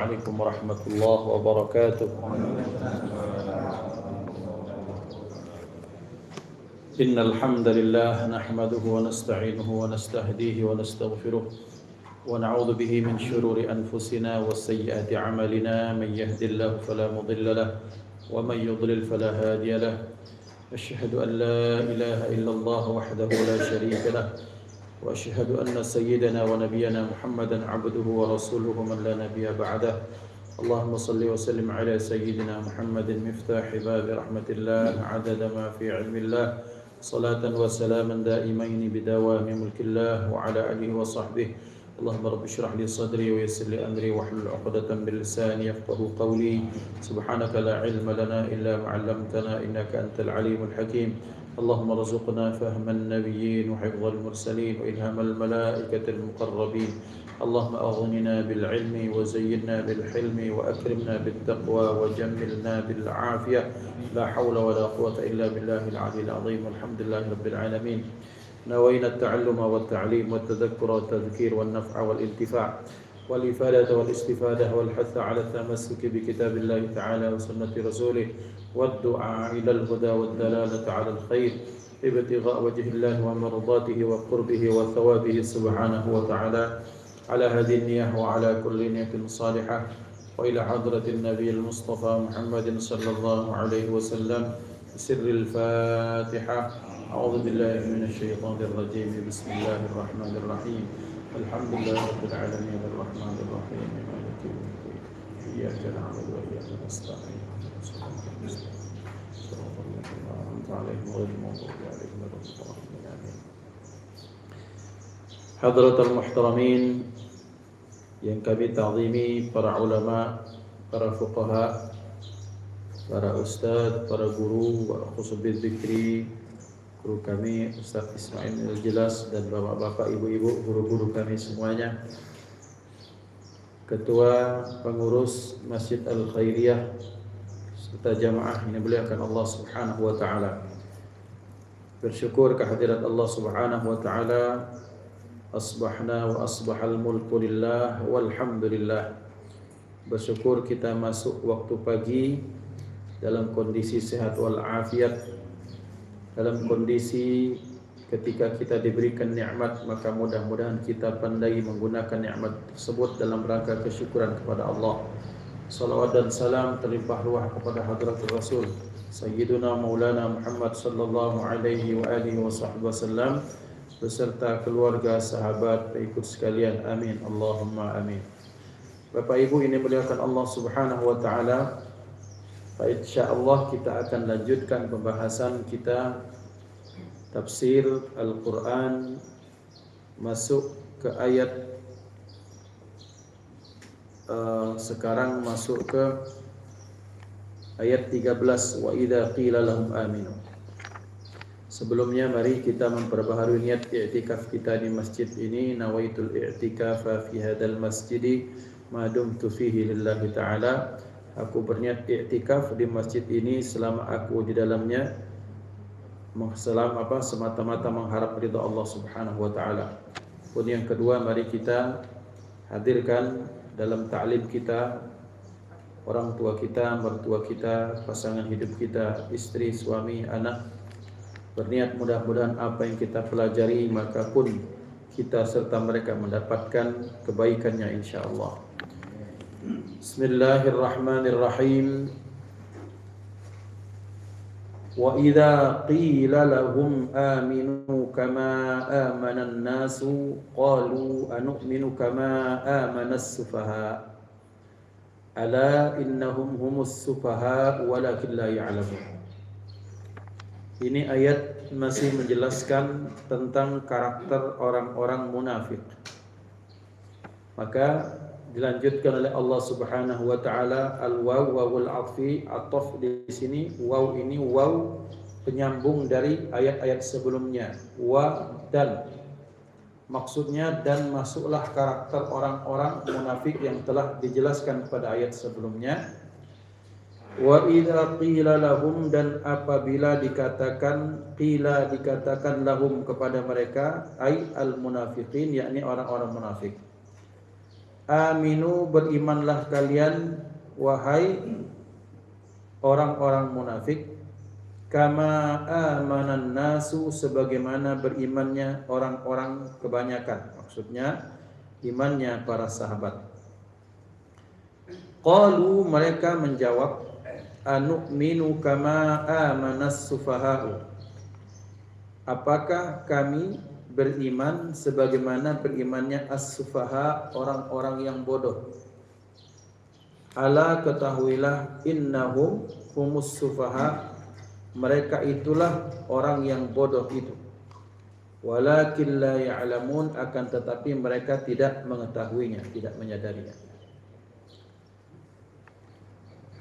عليكم ورحمة الله وبركاته. إن الحمد لله نحمده ونستعينه ونستهديه ونستغفره ونعوذ به من شرور أنفسنا وسيئات أعمالنا. من يهد الله فلا مضل له ومن يضلل فلا هادي له. أشهد أن لا إله إلا الله وحده لا شريك له وأشهد أن سيدنا ونبينا محمدا عبده ورسوله من لا نبي بعده. اللهم صل وسلم على سيدنا محمد مفتاح باب رحمة الله عدد ما في علم الله، صلاة وسلاما دائمين بدوام ملك الله وعلى آله وصحبه. اللهم رب اشرح لي صدري ويسر لي أمري واحلل عقدة من لساني يفقهوا قولي. سبحانك لا علم لنا إلا ما علمتنا إنك أنت العليم الحكيم. اللهم ارزقنا فهم النبيين وحفظ المرسلين وإلهام الملائكة المقربين. اللهم أغننا بالعلم وزينا بالحلم وأكرمنا بالتقوى وجملنا بالعافية. لا حول ولا قوة إلا بالله العلي العظيم. والحمد لله رب العالمين. نوينا التعلم والتعليم والتذكر والتذكير والنفع والانتفاع والإفادة والاستفادة والحث على التمسك بكتاب الله تعالى وسنة رسوله والدعاء إلى الهدى والدلالة على الخير ابتغاء وجه الله ومرضاته وقربه وثوابه سبحانه وتعالى. على هذه النية وعلى كل نية صالحة وإلى حضرة النبي المصطفى محمد صلى الله عليه وسلم. سر الفاتحة. أعوذ بالله من الشيطان الرجيم. بسم الله الرحمن الرحيم. الحمد لله رب العالمين الرحمن الرحيم مالك يوم الدين. إياك نعبد وإياك نستعين. صراط الذين أنعمت عليهم غير المغضوب عليهم ولا الضالين. آمين. Hadratul muhtaramin yang kami ta'zimi, para ulama, para fuqaha, para ustadz, para guru, para khusubid dzikri, guru kami Ustaz Ismail Al-Jelas, dan bapak-bapak, ibu-ibu, guru-guru kami semuanya, ketua pengurus Masjid Al-Khairiyah serta jamaah yang dimuliakan Allah Subhanahu wa taala. Bersyukur kehadirat Allah Subhanahu wa taala. Asbahna wa asbahal mulku lillah walhamdulillah. Bersyukur kita masuk waktu pagi dalam kondisi sehat walafiat, dalam kondisi ketika kita diberikan nikmat, maka mudah-mudahan kita pandai menggunakan nikmat tersebut dalam rangka kesyukuran kepada Allah. Salawat dan salam terlimpah ruah kepada hadratul Rasul Sayyiduna Maulana Muhammad sallallahu alaihi wa alihi wasallam beserta keluarga, sahabat, pengikut sekalian. Amin. Allahumma amin. Bapak Ibu ini dimuliakan Allah Subhanahu wa taala. Insyaallah kita akan lanjutkan pembahasan kita tafsir Al-Qur'an, masuk ke ayat sekarang masuk ke ayat 13, wa idza qila lahum aminu. Sebelumnya mari kita memperbaharui niat i'tikaf kita di masjid ini. Nawaitul i'tikafa fi hadzal masjidi ma dumtu fihi lillahi ta'ala. Aku berniat i'tikaf di masjid ini selama aku di dalamnya, semata-mata mengharap ridha Allah Subhanahu wa taala. Pun yang kedua, mari kita hadirkan dalam ta'lim kita orang tua kita, mertua kita, pasangan hidup kita, istri, suami, anak. Berniat mudah-mudahan apa yang kita pelajari maka pun kita serta mereka mendapatkan kebaikannya insyaallah. Bismillahirrahmanirrahim. Wa idza qila lahum aminu kama amana an-nasu qalu anu'minu kama amana as-sufaha ala innahum humus sufaha walakin la ya'lamun. Ini ayat masih menjelaskan tentang karakter orang-orang munafik. Maka dilanjutkan oleh Allah Subhanahu wa taala, al-waw wawul atfi, ataf di sini. Waw ini waw penyambung dari ayat-ayat sebelumnya. Wa dan, maksudnya dan masuklah karakter orang-orang munafik yang telah dijelaskan pada ayat sebelumnya. Wa idza qila lahum, dan apabila dikatakan lahum kepada mereka, ai al munafiqin, yakni orang-orang munafik. aminu berimanlah kalian wahai orang-orang munafik, kama amanan nasu sebagaimana berimannya orang-orang kebanyakan, maksudnya imannya para sahabat. Qalu mereka menjawab, anu'minu kama amanas sufaha'u, apakah kami beriman sebagaimana berimannya as-sufaha, orang-orang yang bodoh. Ala ketahuilah innahum humus sufaha, mereka itulah orang yang bodoh itu. Walakin la ya'lamun, akan tetapi mereka tidak mengetahuinya, tidak menyadarinya.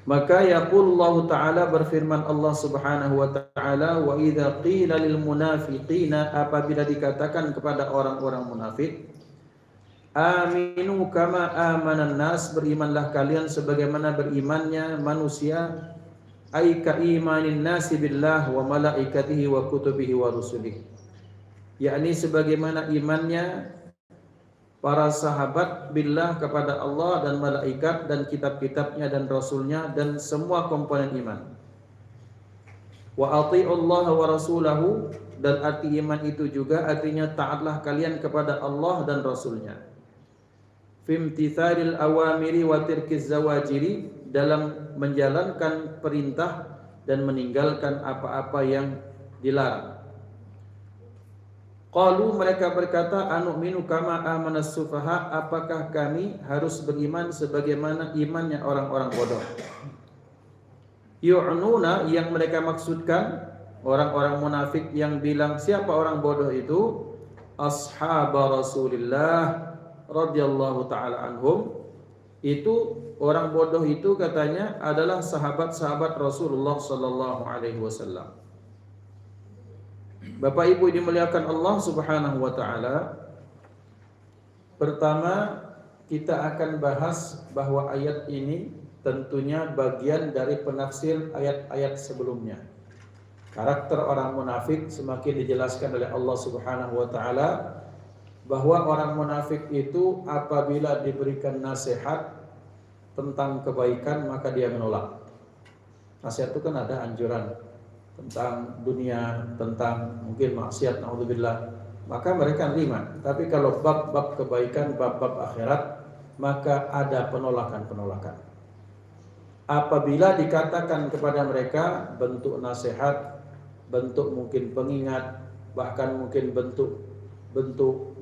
Maka yaqulullahu ta'ala, berfirman Allah subhanahu wa ta'ala, wa idza qila lil munafiqina, apabila dikatakan kepada orang-orang munafik, aminu kama amanan nas, berimanlah kalian sebagaimana berimannya manusia, ay ka imanin nasi billah wa malaikatihi wa kutubihi wa rusulihi, yakni sebagaimana imannya para sahabat billah kepada Allah dan malaikat dan kitab-kitabnya dan rasulnya dan semua komponen iman. Wa ati'ullaha wa rasulahu, dan arti iman itu juga artinya taatlah kalian kepada Allah dan rasulnya. Fimtithalil awamiri wa tirkiz zawajiri, dalam menjalankan perintah dan meninggalkan apa-apa yang dilarang. Qalu mereka berkata, anu'minu kama amanas sufaha, apakah kami harus beriman sebagaimana imannya orang-orang bodoh. Yu'nuna, yang mereka maksudkan orang-orang munafik yang bilang siapa orang bodoh itu, ashaba Rasulillah radhiyallahu taala anhum, itu orang bodoh itu katanya adalah sahabat-sahabat Rasulullah sallallahu alaihi wasallam. Bapak Ibu dimuliakan Allah subhanahu wa ta'ala, pertama kita akan bahas bahwa ayat ini tentunya bagian dari penafsir ayat-ayat sebelumnya. Karakter orang munafik semakin dijelaskan oleh Allah subhanahu wa ta'ala, bahwa orang munafik itu apabila diberikan nasihat tentang kebaikan maka dia menolak. Nasihat itu kan ada anjuran tentang dunia, tentang mungkin maksiat, naudzubillah, maka mereka terima. Tapi kalau bab-bab kebaikan, bab-bab akhirat, maka ada penolakan-penolakan. Apabila dikatakan kepada mereka bentuk nasihat, bentuk mungkin pengingat, bahkan mungkin bentuk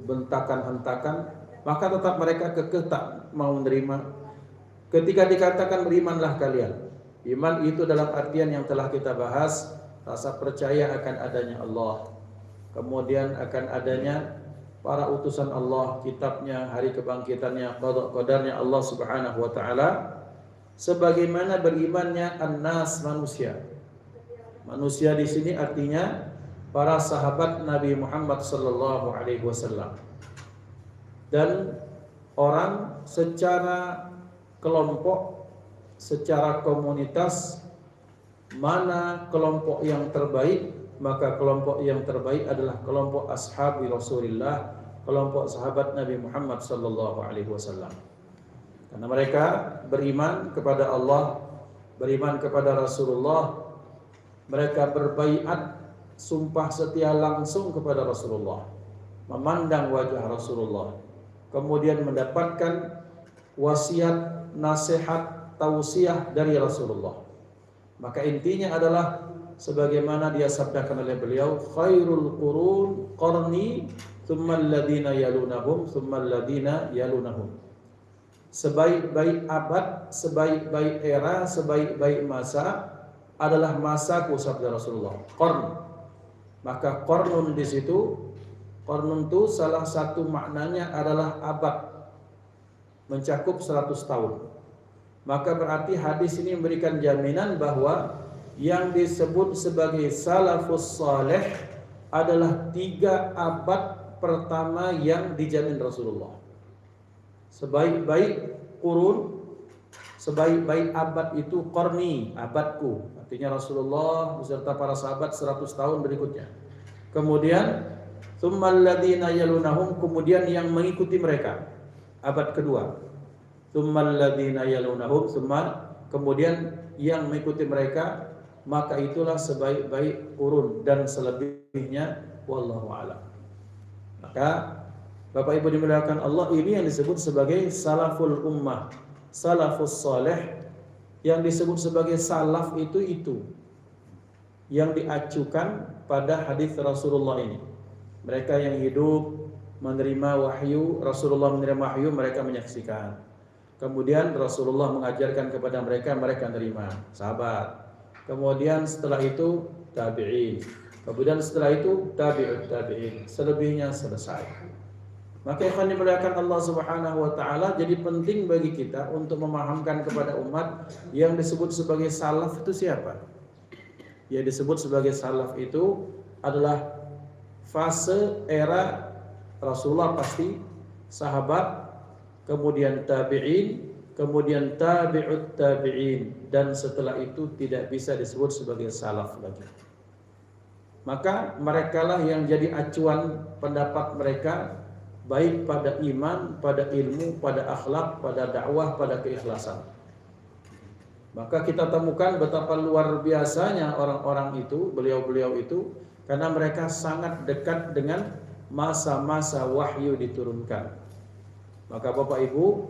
bentakan-hentakan, maka tetap mereka kekeh tak mau menerima. Ketika dikatakan berimanlah kalian, iman itu dalam artian yang telah kita bahas, rasa percaya akan adanya Allah, kemudian akan adanya para utusan Allah, kitabnya, hari kebangkitannya, qada qadarnya Allah subhanahu wa ta'ala, sebagaimana berimannya an-nas, manusia. Manusia di sini artinya para sahabat Nabi Muhammad sallallahu alaihi wasallam. Dan orang secara kelompok, secara komunitas, mana kelompok yang terbaik, maka kelompok yang terbaik adalah kelompok ashabi Rasulullah, kelompok sahabat Nabi Muhammad sallallahu alaihi wasallam. Karena mereka beriman kepada Allah, beriman kepada Rasulullah, mereka berbaiat, sumpah setia langsung kepada Rasulullah, memandang wajah Rasulullah, kemudian mendapatkan wasiat, nasihat, tausiah dari Rasulullah. Maka intinya adalah sebagaimana dia sabdakan oleh beliau, khairul qurun qarni thumma alladhina yalunahum thumma alladhina yalunahum. Sebaik-baik abad, sebaik-baik era, sebaik-baik masa adalah masaku, sabda Rasulullah. Qarn. Maka qarnun di situ, qarnun itu salah satu maknanya adalah abad, mencakup 100 tahun. Maka berarti hadis ini memberikan jaminan bahwa yang disebut sebagai salafus saleh adalah 3 abad pertama yang dijamin Rasulullah. Sebaik-baik kurun, sebaik-baik abad itu qarni, abadku. Artinya Rasulullah beserta para sahabat 100 tahun berikutnya. Kemudian tsummal ladzina yalunahum, kemudian yang mengikuti mereka, abad kedua. tsummal ladzina yalunahum, kemudian yang mengikuti mereka, maka itulah sebaik-baik urun, dan selebihnya wallahu a'lam. Maka Bapak Ibu dimuliakan Allah, ini yang disebut sebagai salaful ummah, salafus saleh. Yang disebut sebagai salaf itu yang diacukan pada hadis Rasulullah ini. Mereka yang hidup menerima wahyu, Rasulullah menerima wahyu, mereka menyaksikan. Kemudian Rasulullah mengajarkan kepada mereka, mereka menerima, sahabat. Kemudian setelah itu tabi'in. Kemudian setelah itu tabi'ut tabi'in. Selebihnya selesai. Maka ikhwan dimuliakan Allah Subhanahu wa taala, jadi penting bagi kita untuk memahamkan kepada umat yang disebut sebagai salaf itu siapa? Yang disebut sebagai salaf itu adalah fase era Rasulullah pasti, sahabat, kemudian tabi'in, kemudian tabi'ut tabi'in, dan setelah itu tidak bisa disebut sebagai salaf lagi. Maka merekalah yang jadi acuan pendapat mereka, baik pada iman, pada ilmu, pada akhlak, pada dakwah, pada keikhlasan. Maka kita temukan betapa luar biasanya orang-orang itu, beliau-beliau itu, karena mereka sangat dekat dengan masa-masa wahyu diturunkan. Maka Bapak Ibu,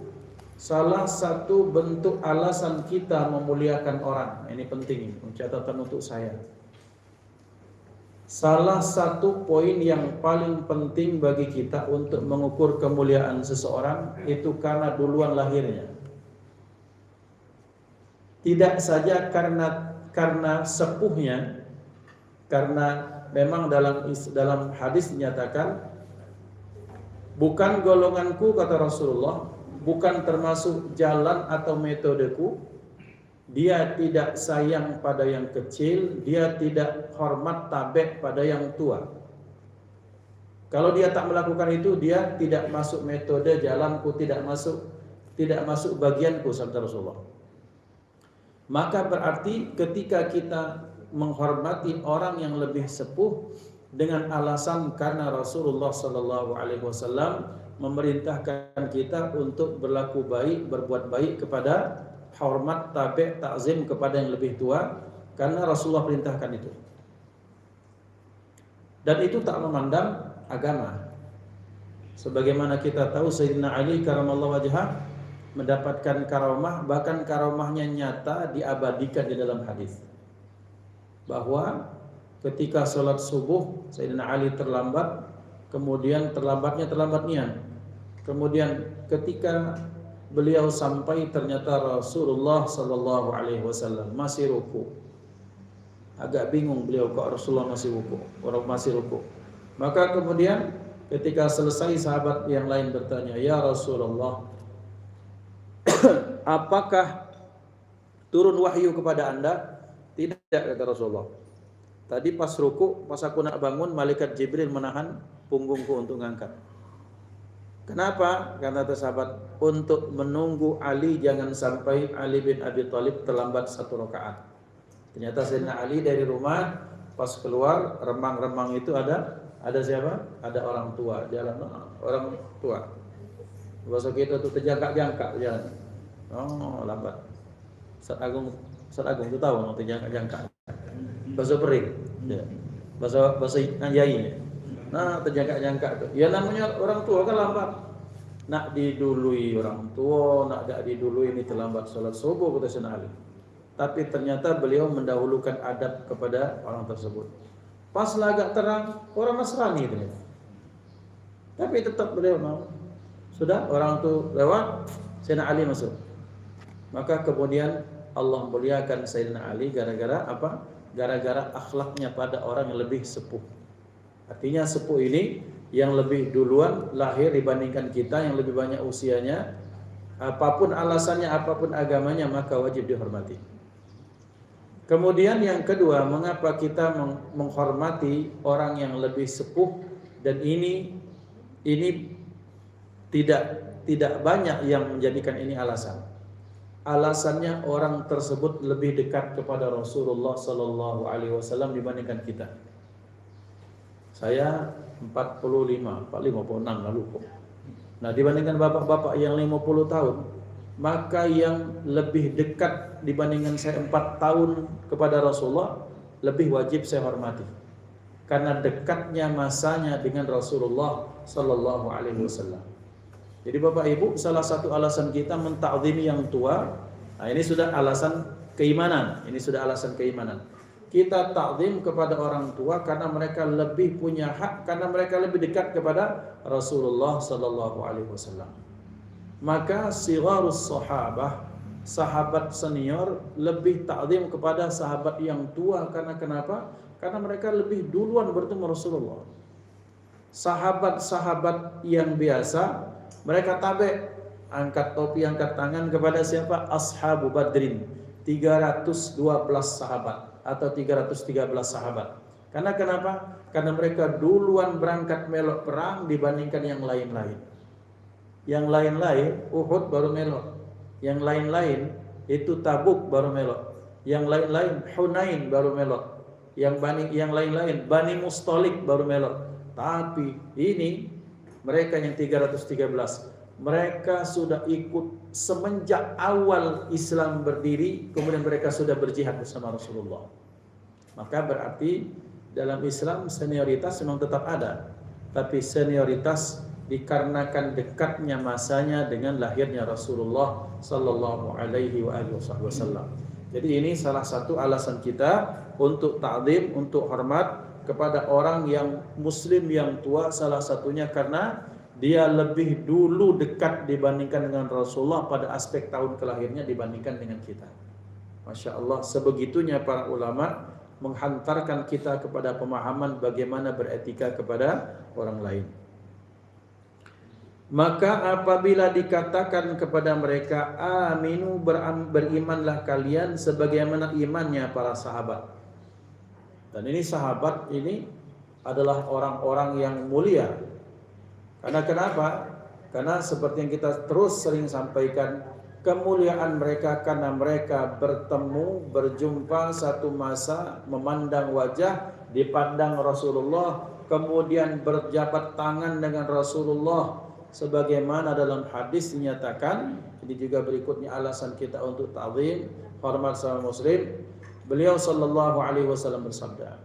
salah satu bentuk alasan kita memuliakan orang, ini penting, catatan untuk saya. Salah satu poin yang paling penting bagi kita untuk mengukur kemuliaan seseorang itu karena duluan lahirnya. Tidak saja karena sepuhnya, karena memang dalam hadis dinyatakan, bukan golonganku kata Rasulullah, bukan termasuk jalan atau metodeku. Dia tidak sayang pada yang kecil, dia tidak hormat tabek pada yang tua. Kalau dia tak melakukan itu, dia tidak masuk metode jalanku, tidak masuk bagianku, sabda Rasulullah. Maka berarti ketika kita menghormati orang yang lebih sepuh dengan alasan karena Rasulullah Sallallahu Alaihi Wasallam memerintahkan kita untuk berlaku baik, berbuat baik kepada, hormat, tabe', takzim kepada yang lebih tua, karena Rasulullah perintahkan itu. Dan itu tak memandang agama. Sebagaimana kita tahu Sayyidina Ali karamallahu wajhah mendapatkan karamah, bahkan karamahnya nyata diabadikan di dalam hadis. Bahwa ketika sholat subuh Sayyidina Ali terlambat, kemudian terlambat niat. Kemudian ketika beliau sampai, ternyata Rasulullah Sallallahu Alaihi Wasallam masih ruku. Agak bingung beliau, kok Rasulullah masih ruku. Maka kemudian ketika selesai, sahabat yang lain bertanya, ya Rasulullah, apakah turun wahyu kepada anda? Tidak, kata Rasulullah. Tadi pas ruku, pas aku nak bangun, malaikat Jibril menahan punggungku untuk ngangkat. Kenapa? Karena sahabat, untuk menunggu Ali, jangan sampai Ali bin Abi Thalib terlambat 1 rakaat. Ternyata Sayyidina Ali dari rumah pas keluar, remang-remang itu ada siapa? Ada orang tua, jalan orang tua. Bahasa kita tuh terjangkak-jangkak jalan. Oh, lambat. Ustaz Agung itu tahu mau terjangkak-jangkak. Bahasa pering. Ya. Bahasa Yai. Nah, terjangkak-jangkak tuh. Ya namanya orang tua kan lambat. Nak didului orang tua, nak didului ini terlambat salat subuh, kata Sayyidina Ali. Tapi ternyata beliau mendahulukan adab kepada orang tersebut. Pas agak terang, orang Nasrani ternyata. Tapi tetap beliau mau. Sudah orang itu lewat, Sayyidina Ali masuk. Maka kemudian Allah muliakan Sayyidina Ali gara-gara apa? Gara-gara akhlaknya pada orang yang lebih sepuh. Artinya sepuh ini yang lebih duluan lahir dibandingkan kita, yang lebih banyak usianya, apapun alasannya, apapun agamanya, maka wajib dihormati. Kemudian yang kedua, mengapa kita menghormati orang yang lebih sepuh, dan ini tidak banyak yang menjadikan ini alasan. Alasannya orang tersebut lebih dekat kepada Rasulullah Sallallahu Alaihi Wasallam dibandingkan kita. Saya 46 lalu kok. Nah, dibandingkan bapak-bapak yang 50 tahun, maka yang lebih dekat dibandingkan saya 4 tahun kepada Rasulullah lebih wajib saya hormati, karena dekatnya masanya dengan Rasulullah sallallahu alaihi wasallam. Jadi Bapak Ibu, salah satu alasan kita mentakzimi yang tua, nah ini sudah alasan keimanan, ini sudah alasan keimanan. Kita takzim kepada orang tua karena mereka lebih punya hak, karena mereka lebih dekat kepada Rasulullah sallallahu alaihi wasallam. Maka sigharus sahabah, sahabat senior lebih takzim kepada sahabat yang tua, karena kenapa? Karena mereka lebih duluan bertemu Rasulullah. Sahabat-sahabat yang biasa, mereka tabe, angkat topi, angkat tangan kepada siapa? Ashabu Badrin, 312 sahabat atau 313 sahabat. Karena kenapa? Karena mereka duluan berangkat melok perang dibandingkan yang lain-lain. Yang lain-lain Uhud baru melok, yang lain-lain itu Tabuk baru melok, yang lain-lain Hunain baru melok, yang lain-lain Bani Mustalik baru melok. Tapi ini mereka yang 313, mereka sudah ikut semenjak awal Islam berdiri, kemudian mereka sudah berjihad bersama Rasulullah. Maka berarti dalam Islam senioritas memang tetap ada, tapi senioritas dikarenakan dekatnya masanya dengan lahirnya Rasulullah sallallahu alaihi wasallam. Jadi ini salah satu alasan kita untuk ta'zim, untuk hormat kepada orang yang muslim yang tua, salah satunya karena dia lebih dulu dekat dibandingkan dengan Rasulullah pada aspek tahun kelahirnya dibandingkan dengan kita. Masya Allah, sebegitunya para ulama menghantarkan kita kepada pemahaman bagaimana beretika kepada orang lain. Maka apabila dikatakan kepada mereka, aminu, berimanlah kalian sebagaimana imannya para sahabat. Dan ini sahabat ini adalah orang-orang yang mulia. Karena kenapa? Karena seperti yang kita terus sering sampaikan, kemuliaan mereka karena mereka bertemu, berjumpa satu masa, memandang wajah, dipandang Rasulullah, kemudian berjabat tangan dengan Rasulullah, sebagaimana dalam hadis dinyatakan. Ini juga berikutnya alasan kita untuk ta'zim, hormat sama muslim. Beliau sallallahu alaihi wasallam bersabda,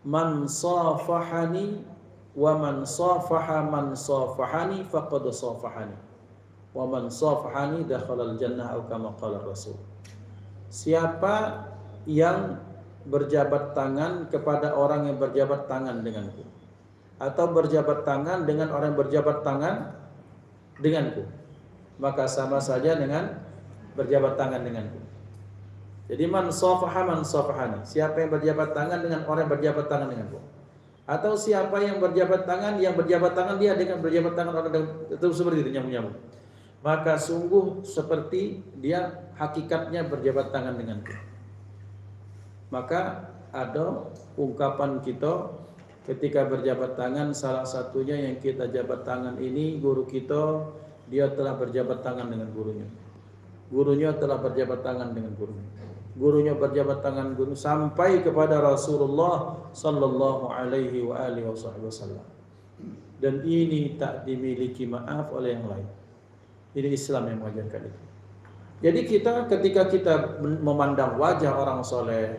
man safahani wa man safaha man safahani faqad safahani wa man safahani dakhalal jannah atau kama qala Rasul. Siapa yang berjabat tangan kepada orang yang berjabat tangan denganku, atau berjabat tangan dengan orang yang berjabat tangan denganku, maka sama saja dengan berjabat tangan denganku. Jadi man safaha man safahani, siapa yang berjabat tangan dengan orang yang berjabat tangan denganku, atau siapa yang berjabat tangan dia dengan berjabat tangan orang itu seperti itu, nyambung-nyambung, maka sungguh seperti dia hakikatnya berjabat tangan denganku. Maka ada ungkapan kita ketika berjabat tangan, salah satunya yang kita jabat tangan ini guru kita, dia telah berjabat tangan dengan gurunya. Gurunya telah berjabat tangan dengan gurunya. Gurunya berjabat tangan guru sampai kepada Rasulullah sallallahu alaihi wasallam. Dan ini tak dimiliki maaf oleh yang lain. Ini Islam yang mengajarkan itu. Jadi ketika kita memandang wajah orang soleh,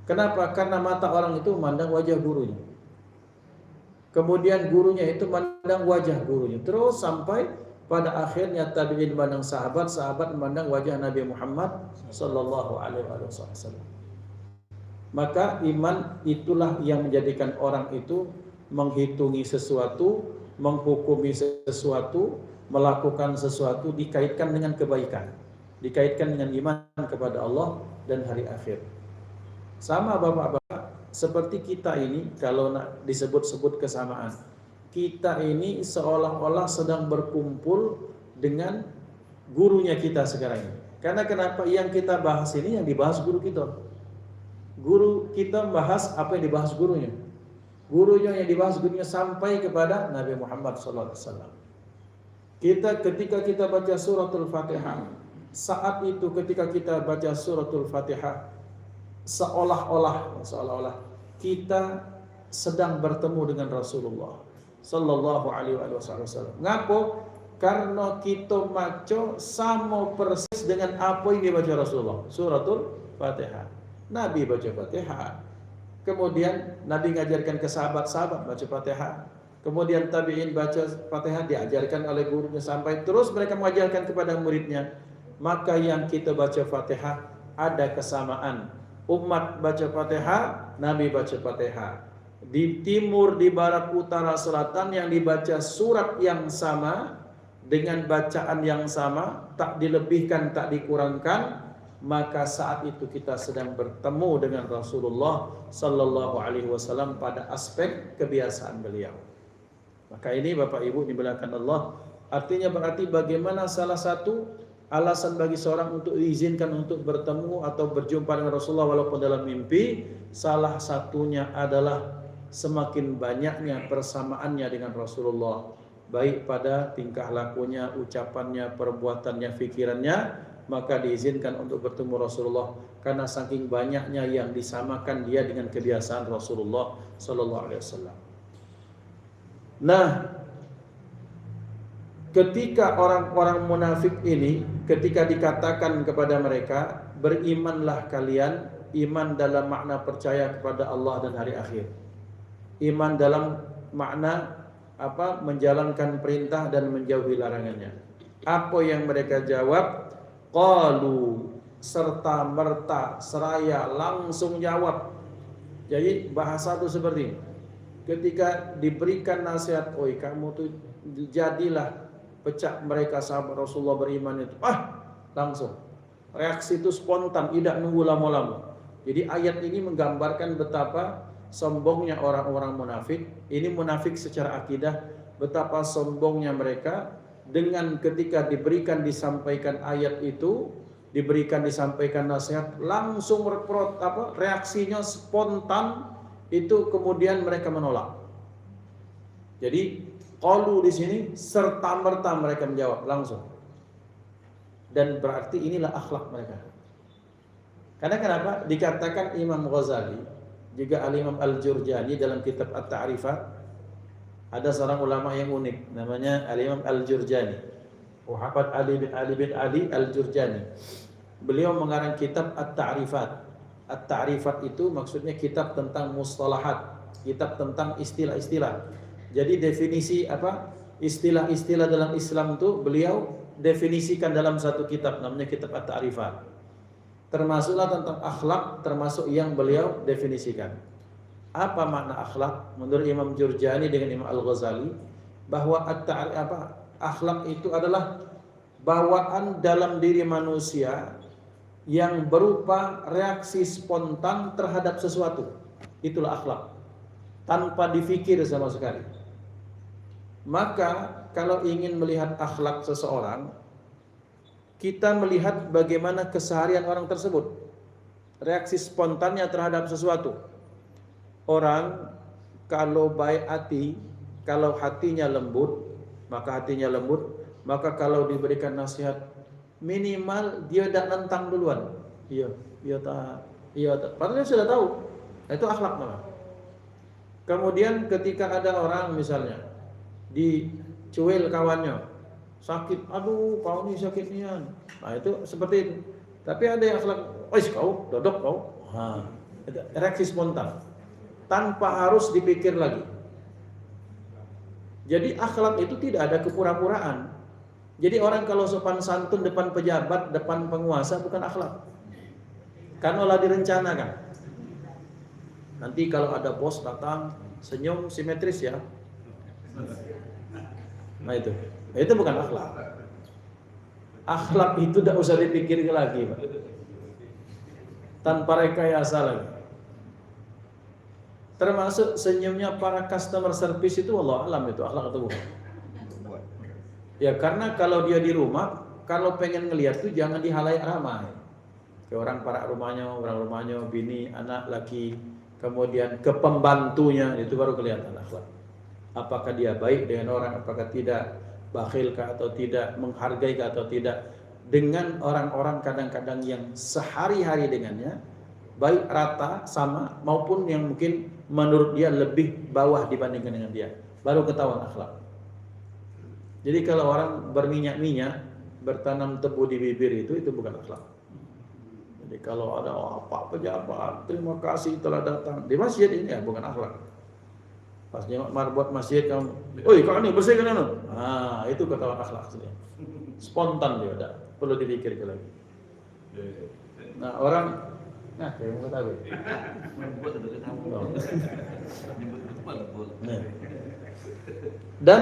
kenapa? Karena mata orang itu memandang wajah gurunya. Kemudian gurunya itu memandang wajah gurunya. Terus sampai pada akhirnya tabi'in memandang sahabat, sahabat memandang wajah Nabi Muhammad sallallahu alaihi wasallam. Maka iman itulah yang menjadikan orang itu menghitungi sesuatu, menghukumi sesuatu, melakukan sesuatu dikaitkan dengan kebaikan, dikaitkan dengan iman kepada Allah dan hari akhir. Sama Bapak-bapak, seperti kita ini kalau disebut-sebut kesamaan, kita ini seolah-olah sedang berkumpul dengan gurunya kita sekarang ini. Karena kenapa? Yang kita bahas ini yang dibahas guru kita. Guru kita membahas apa yang dibahas gurunya. Gurunya yang dibahas gurunya sampai kepada Nabi Muhammad SAW. Ketika kita baca suratul Fatihah, saat itu ketika kita baca suratul Fatihah, seolah-olah kita sedang bertemu dengan Rasulullah sallallahu alaihi wasallam. Ngapo? karena kita maca sama persis dengan apa yang dibaca Rasulullah, suratul Fatihah. Nabi baca Fatihah, kemudian Nabi ngajarkan ke sahabat-sahabat baca Fatihah, kemudian tabi'in baca Fatihah diajarkan oleh gurunya sampai terus mereka mengajarkan kepada muridnya. Maka yang kita baca Fatihah ada kesamaan. Umat baca Fatihah, Nabi baca Fatihah. Di timur, di barat, utara, selatan yang dibaca surat yang sama dengan bacaan yang sama, tak dilebihkan, tak dikurangkan, maka saat itu kita sedang bertemu dengan Rasulullah sallallahu alaihi wasallam pada aspek kebiasaan beliau. Maka ini Bapak Ibu dimuliakan Allah, artinya berarti bagaimana salah satu alasan bagi seorang untuk diizinkan untuk bertemu atau berjumpa dengan Rasulullah walaupun dalam mimpi, salah satunya adalah semakin banyaknya persamaannya dengan Rasulullah, baik pada tingkah lakunya, ucapannya, perbuatannya, fikirannya, maka diizinkan untuk bertemu Rasulullah karena saking banyaknya yang disamakan dia dengan kebiasaan Rasulullah sallallahu alaihi wasallam. Nah, ketika orang-orang munafik ini, ketika dikatakan kepada mereka, berimanlah kalian, iman dalam makna percaya kepada Allah dan hari akhir. Iman dalam makna apa? Menjalankan perintah dan menjauhi larangannya. Apa yang mereka jawab? Qalu, serta merta, seraya, langsung jawab. Jadi bahasa itu seperti ini. Ketika diberikan nasihat, oi kamu tuh jadilah pecah mereka sahabat Rasulullah beriman itu, langsung reaksi itu spontan, tidak nunggu lama-lama. Jadi ayat ini menggambarkan betapa sombongnya orang-orang munafik. Ini munafik secara akidah, betapa sombongnya mereka dengan ketika diberikan disampaikan ayat itu, diberikan disampaikan nasihat, langsung reaksinya spontan itu, kemudian mereka menolak. Jadi qalu di sini serta merta mereka menjawab langsung. Dan berarti inilah akhlak mereka. Karena kenapa? Dikatakan Imam Ghazali, juga Al-Imam Al-Jurjani dalam kitab At-Ta'rifat, ada seorang ulama yang unik namanya Al-Imam Al-Jurjani, Muhammad Ali bin Ali Al-Jurjani. Beliau mengarang kitab At-Ta'rifat. At-Ta'rifat itu maksudnya kitab tentang mustalahat, kitab tentang istilah-istilah. Jadi definisi istilah-istilah dalam Islam itu beliau definisikan dalam satu kitab namanya kitab At-Ta'rifat. Termasuklah tentang akhlak, termasuk yang beliau definisikan. Apa makna akhlak? Menurut Imam Jurjani dengan Imam Al-Ghazali, bahwa akhlak itu adalah bawaan dalam diri manusia yang berupa reaksi spontan terhadap sesuatu. Itulah akhlak, tanpa difikir sama sekali. Maka kalau ingin melihat akhlak seseorang, kita melihat bagaimana keseharian orang tersebut, reaksi spontannya terhadap sesuatu. Orang kalau baik hati, kalau hatinya lembut, maka kalau diberikan nasihat, minimal dia tidak nentang duluan. Iya tak. Padahal dia sudah tahu. Itu akhlak namanya. Kemudian ketika ada orang misalnya dicuil kawannya, sakit, aduh kau ini sakitnya. Nah itu seperti itu. Tapi ada yang akhlak, kau dodok kau. Reaksi spontan, tanpa harus dipikir lagi. Jadi akhlak itu tidak ada kepura-puraan. Jadi orang kalau sopan santun depan pejabat, depan penguasa bukan akhlak. Karena olah direncanakan. Nanti kalau ada bos datang, senyum simetris ya. Nah itu bukan akhlak. Akhlak itu tidak usah dipikir lagi, Pak. Tanpa rekayasa lagi. Termasuk senyumnya para customer service itu, Allah alam itu akhlak atau bukan? Ya karena kalau dia di rumah, kalau pengen ngelihat tuh jangan di halayak ramai. Ke orang rumahnya, bini, anak, laki, kemudian ke pembantunya, itu baru kelihatan akhlak. Apakah dia baik dengan orang, apakah tidak, bakhilkah atau tidak, menghargaikah atau tidak. Dengan orang-orang kadang-kadang yang sehari-hari dengannya, baik rata, sama, maupun yang mungkin menurut dia lebih bawah dibandingkan dengan dia, baru ketahuan akhlak. Jadi kalau orang berminyak-minyak, bertanam tebu di bibir itu bukan akhlak. Jadi kalau ada Pak pejabat, terima kasih telah datang di masjid ini, ya bukan akhlak. Pas nengok marbot masjid kamu, oi kau ini bersihkan itu. Ah, itu ketahuan akhlak sebenarnya. Spontan dia, tidak perlu dipikirkan lagi. Nah orang, kayak mau tahu. Dan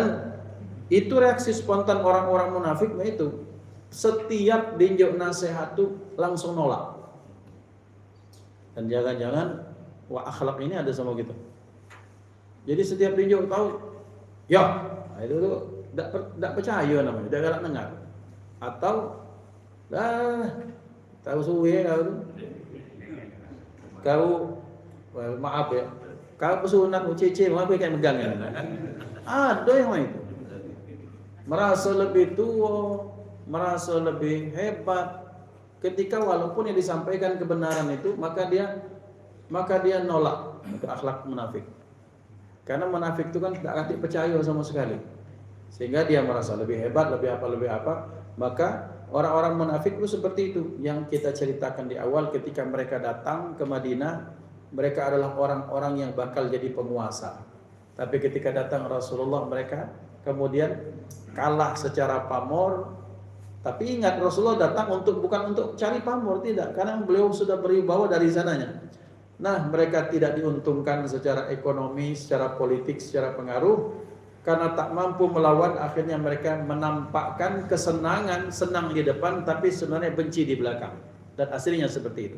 itu reaksi spontan orang-orang munafik, nah itu setiap dinjok nasihat tuh langsung nolak. Dan jangan-jangan akhlak ini ada sama kita. Jadi setiap dinjok tahu, ya, nah itu tuh tidak percaya namanya, tidak galak dengar. Atau tahu suwe kau maaf ya, kau pesunat cece, maaf kayak megangnya. Ada yang lain itu merasa lebih tua, merasa lebih hebat, ketika walaupun yang disampaikan kebenaran itu, maka dia nolak. Itu akhlak munafik. Karena munafik itu kan tidak akan percaya sama sekali, sehingga dia merasa lebih hebat, lebih apa. Maka orang-orang munafik itu seperti itu yang kita ceritakan di awal. Ketika mereka datang ke Madinah, mereka adalah orang-orang yang bakal jadi penguasa. Tapi ketika datang Rasulullah, mereka kemudian kalah secara pamor. Tapi ingat, Rasulullah datang bukan untuk cari pamor, tidak, karena beliau sudah berwibawa dari sananya. Nah, mereka tidak diuntungkan secara ekonomi, secara politik, secara pengaruh, karena tak mampu melawan. Akhirnya mereka menampakkan kesenangan, senang di depan, tapi sebenarnya benci di belakang. Dan aslinya seperti itu.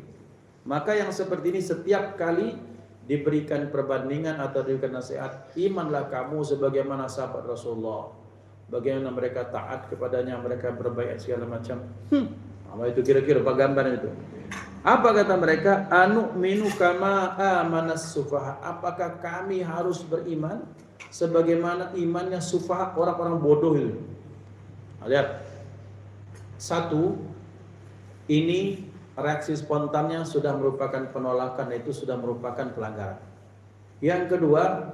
Maka yang seperti ini setiap kali diberikan perbandingan atau diberikan nasihat, imanlah kamu sebagaimana sahabat Rasulullah, bagaimana mereka taat kepadanya, mereka berbaiat segala macam. Apa itu kira-kira apa gambaran itu? Apa kata mereka? Anu'minu kama amanas sufaha. Apakah kami harus beriman sebagaimana imannya sufaha, orang-orang bodoh itu? Lihat. Satu, ini reaksi spontannya sudah merupakan penolakan, itu sudah merupakan pelanggaran. Yang kedua,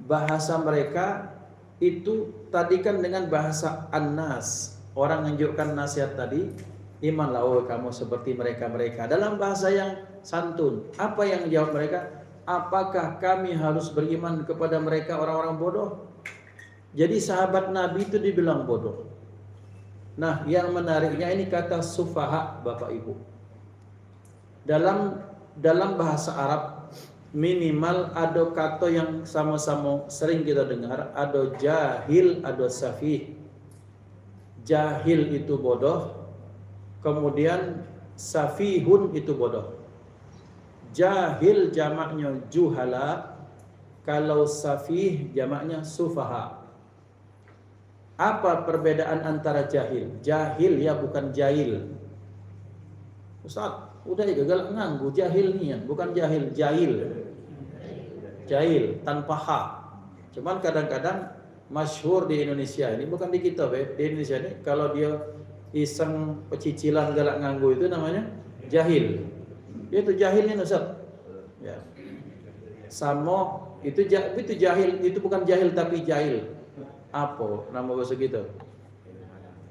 bahasa mereka itu tadi kan dengan bahasa annas, orang menunjukkan nasihat tadi, imanlah kamu seperti mereka dalam bahasa yang santun. Apa yang jawab mereka? Apakah kami harus beriman kepada mereka, orang-orang bodoh? Jadi sahabat Nabi itu dibilang bodoh. Nah, yang menariknya ini kata sufaha, Bapak Ibu. Dalam bahasa Arab minimal ada kata yang sama-sama sering kita dengar, ada jahil, ada safih. Jahil itu bodoh, kemudian safihun itu bodoh. Jahil jamaknya juhala, kalau safih jamaknya sufaha. Apa perbedaan antara jahil? Jahil ya bukan jahil. Ustaz, udah gagal nganggu jahil nih ya, bukan jahil, jahil. Jahil tanpa ha. Cuman kadang-kadang masyhur di Indonesia ini, bukan di kita, di Indonesia ini kalau dia iseng pecicilan galak nganggu itu namanya jahil. Itu jahilnya Ustaz. Ya. Sama itu jahil, itu bukan jahil tapi jahil. Apa nama bahasa gitu?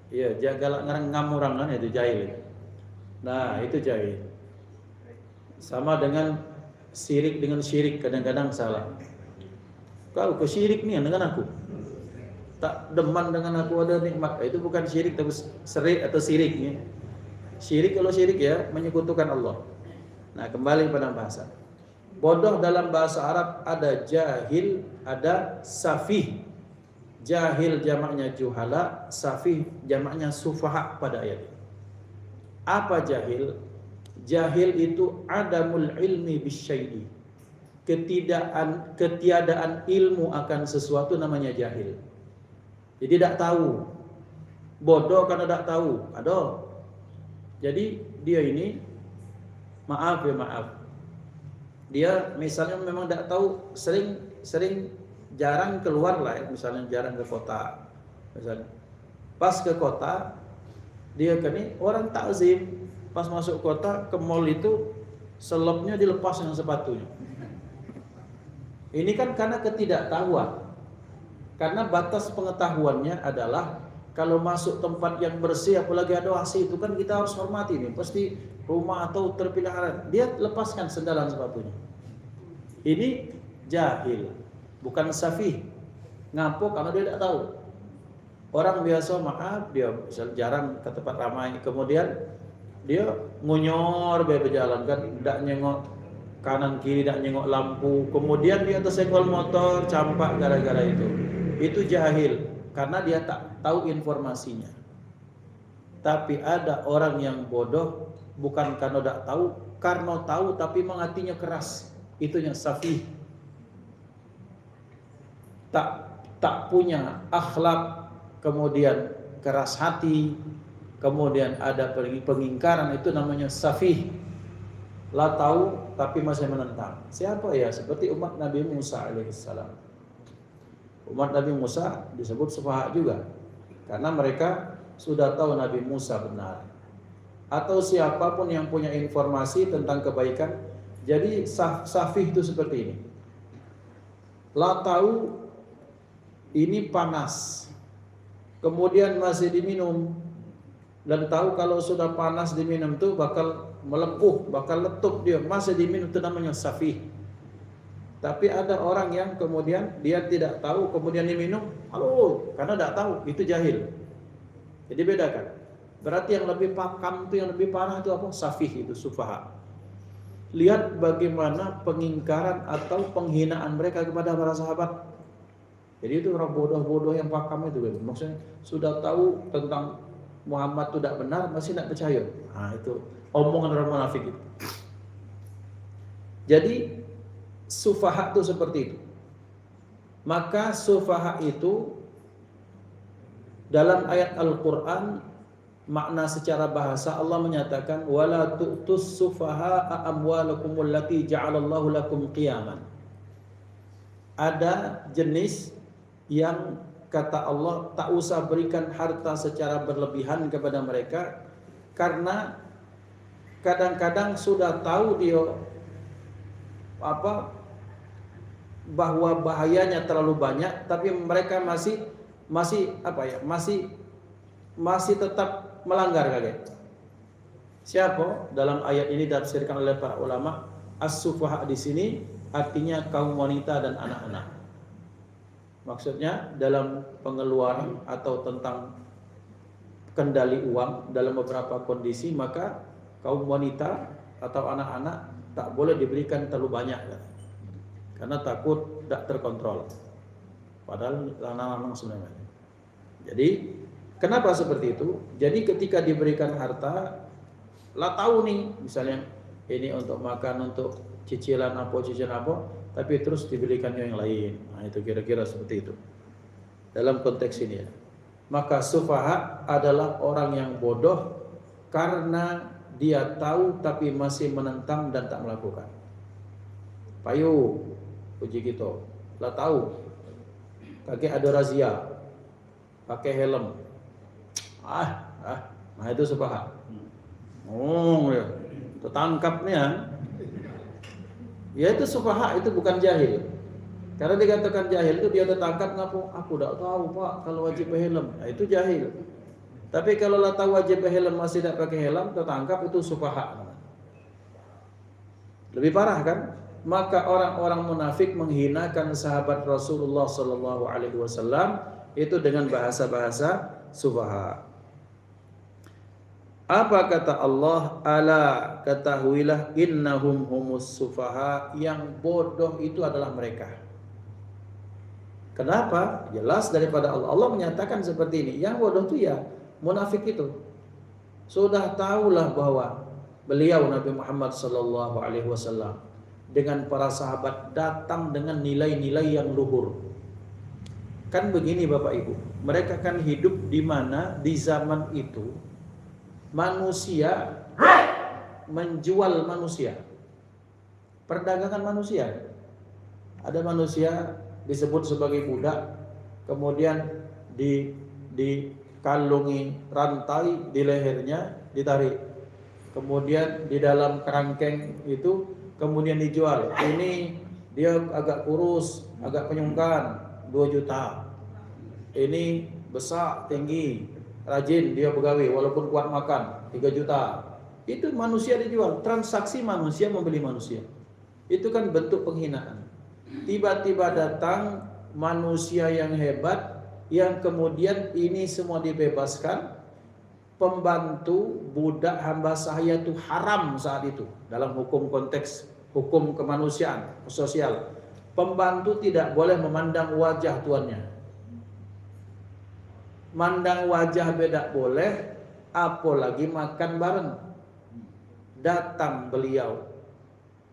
Iya, galak ngarang ngamurangan itu jahil. Nah, itu jahil. Sama dengan sirik dengan syirik, kadang-kadang salah. Kau kesyirik nih dengan aku. Tak deman dengan aku ada nikmat. Itu bukan syirik tapi serik atau sirik nih. Syirik kalau syirik ya menyekutukan Allah. Nah, kembali pada bahasa. Bodoh dalam bahasa Arab ada jahil, ada safih. Jahil jamaknya juhala, safih jamaknya sufaha pada ayat ini. Apa jahil? Jahil itu adamul ilmi bisyai'i. Ketiadaan ilmu akan sesuatu namanya jahil. Jadi tidak tahu. Bodoh karena tidak tahu. Ada. Jadi dia ini maaf. Dia misalnya memang tidak tahu, sering jarang keluar lah ya, misalnya jarang ke kota. Misalnya pas ke kota dia kan orang takzim, pas masuk kota ke mall itu selopnya dilepas dengan sepatunya. Ini kan karena ketidaktahuan. Karena batas pengetahuannya adalah kalau masuk tempat yang bersih, apalagi ada AC, itu kan kita harus hormati nih. Pasti rumah atau terpilih, dia lepaskan sendalan sepatunya. Ini jahil, bukan safih. Ngapo karena dia tidak tahu. Orang biasa maaf, dia jarang ke tempat ramai, kemudian dia ngunyor berjalan kan, tidak nyengok kanan kiri, tidak nyengok lampu, kemudian dia tersenggol motor, campak gara-gara itu jahil karena dia tak tahu informasinya. Tapi ada orang yang bodoh bukan karena tidak tahu, karena tahu tapi hatinya keras, itu yang safih. Tak punya akhlak, kemudian keras hati, kemudian ada pengingkaran, itu namanya safih. La tahu tapi masih menentang. Siapa ya? Seperti umat Nabi Musa alaihissalam. Umat Nabi Musa disebut sufaha juga karena mereka sudah tahu Nabi Musa benar. Atau siapapun yang punya informasi tentang kebaikan. Jadi safih itu seperti ini. La tahu ini panas, kemudian masih diminum, dan tahu kalau sudah panas diminum itu bakal melepuh, bakal letup, dia masih diminum, itu namanya safih. Tapi ada orang yang kemudian dia tidak tahu, kemudian diminum, halo, karena tidak tahu, itu jahil. Jadi bedakan. Berarti yang lebih pakam itu, yang lebih parah itu apa? Safih, itu sufaha. Lihat bagaimana pengingkaran atau penghinaan mereka kepada para sahabat. Jadi itu orang bodoh-bodoh yang pakam itu, maksudnya sudah tahu tentang Muhammad itu tidak benar, masih tidak percaya. Nah itu omongan orang munafik itu. Jadi sufaha itu seperti itu. Maka sufaha itu dalam ayat Al-Quran, makna secara bahasa Allah menyatakan wala tu'tus sufaha amwalakumul lati ja'alallahu lakum qiyaman. Ada jenis yang kata Allah tak usah berikan harta secara berlebihan kepada mereka, karena kadang-kadang sudah tahu dia bahwa bahayanya terlalu banyak, tapi mereka masih tetap melanggar kaget. Siapa? Dalam ayat ini ditafsirkan oleh para ulama, as-sufaha di sini artinya kaum wanita dan anak-anak. Maksudnya dalam pengeluaran atau tentang kendali uang dalam beberapa kondisi, maka kaum wanita atau anak-anak tak boleh diberikan terlalu banyak kan? Karena takut tidak terkontrol. Padahal anak-anak sebenarnya. Jadi kenapa seperti itu? Jadi ketika diberikan harta, lah tahu nih, misalnya ini untuk makan, untuk cicilan apa, tapi terus diberikannya yang lain. Nah itu kira-kira seperti itu dalam konteks ini ya. Maka sufaha adalah orang yang bodoh karena dia tahu tapi masih menentang dan tak melakukan. Payu puji kita, lah tahu pakai ada razia, pakai helm, nah itu sufaha. Ya, tertangkapnya. Ya itu sufaha, itu bukan jahil. Karena dikatakan jahil itu dia tertangkap ngaku, aku tidak tahu Pak kalau wajib helm. Nah, itu jahil. Tapi kalau lah tahu wajib helm masih tidak pakai helm, tertangkap, itu sufaha. Lebih parah kan? Maka orang-orang munafik menghinakan sahabat Rasulullah SAW itu dengan bahasa-bahasa sufaha. Apa kata Allah? Ala, ketahuilah, innahum humus sufaha, yang bodoh itu adalah mereka. Kenapa? Jelas daripada Allah. Allah menyatakan seperti ini. Yang bodoh itu ya munafik itu. Sudah tahulah bahwa beliau Nabi Muhammad SAW dengan para sahabat datang dengan nilai-nilai yang luhur. Kan begini Bapak Ibu, mereka kan hidup di mana di zaman itu manusia menjual manusia, perdagangan manusia. Ada manusia disebut sebagai budak, kemudian dikalungi rantai di lehernya, ditarik, kemudian di dalam kerangkeng itu kemudian dijual. Ini dia agak kurus, agak penyungkan, 2 juta. ini besar, tinggi, rajin dia pegawai walaupun kuat makan 3 juta. Itu manusia dijual, transaksi manusia membeli manusia. Itu kan bentuk penghinaan. Tiba-tiba datang manusia yang hebat yang kemudian ini semua dibebaskan. Pembantu budak hamba sahaya itu haram saat itu dalam hukum konteks hukum kemanusiaan sosial. Pembantu tidak boleh memandang wajah tuannya. Mandang wajah beda boleh, apalagi makan bareng. Datang beliau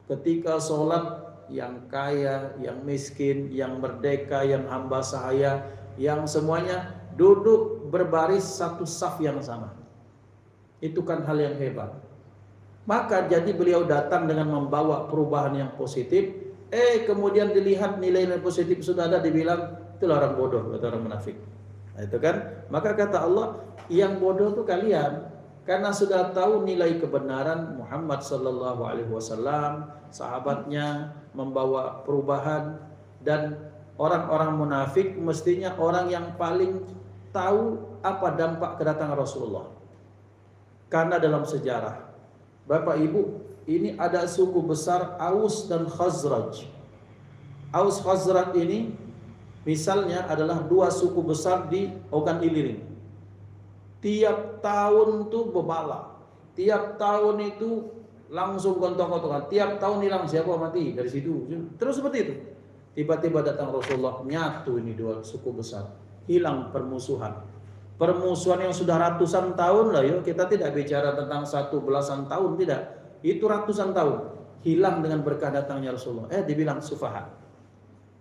ketika sholat, yang kaya, yang miskin, yang merdeka, yang hamba sahaya, yang semuanya duduk berbaris satu saf yang sama. Itu kan hal yang hebat. Maka jadi beliau datang dengan membawa perubahan yang positif. Kemudian dilihat nilai-nilai positif sudah ada, dibilang itulah orang bodoh, kata orang munafik. Nah, itu kan. Maka kata Allah, yang bodoh itu kalian, karena sudah tahu nilai kebenaran Muhammad sallallahu alaihi wasallam, sahabatnya membawa perubahan, dan orang-orang munafik mestinya orang yang paling tahu apa dampak kedatangan Rasulullah. Karena dalam sejarah, Bapak Ibu, ini ada suku besar Aus dan Khazraj. Aus Khazraj ini misalnya adalah 2 suku besar di Ogan Iliring. Tiap tahun tuh bebala, tiap tahun itu langsung gontok-gontokan, tiap tahun hilang siapa mati dari situ, terus seperti itu. Tiba-tiba datang Rasulullah, nyatu ini 2 suku besar, hilang permusuhan. Permusuhan yang sudah ratusan tahun lah, yuk kita tidak bicara tentang 1 belasan tahun, tidak, itu ratusan tahun, hilang dengan berkah datangnya Rasulullah. Dibilang sufaha.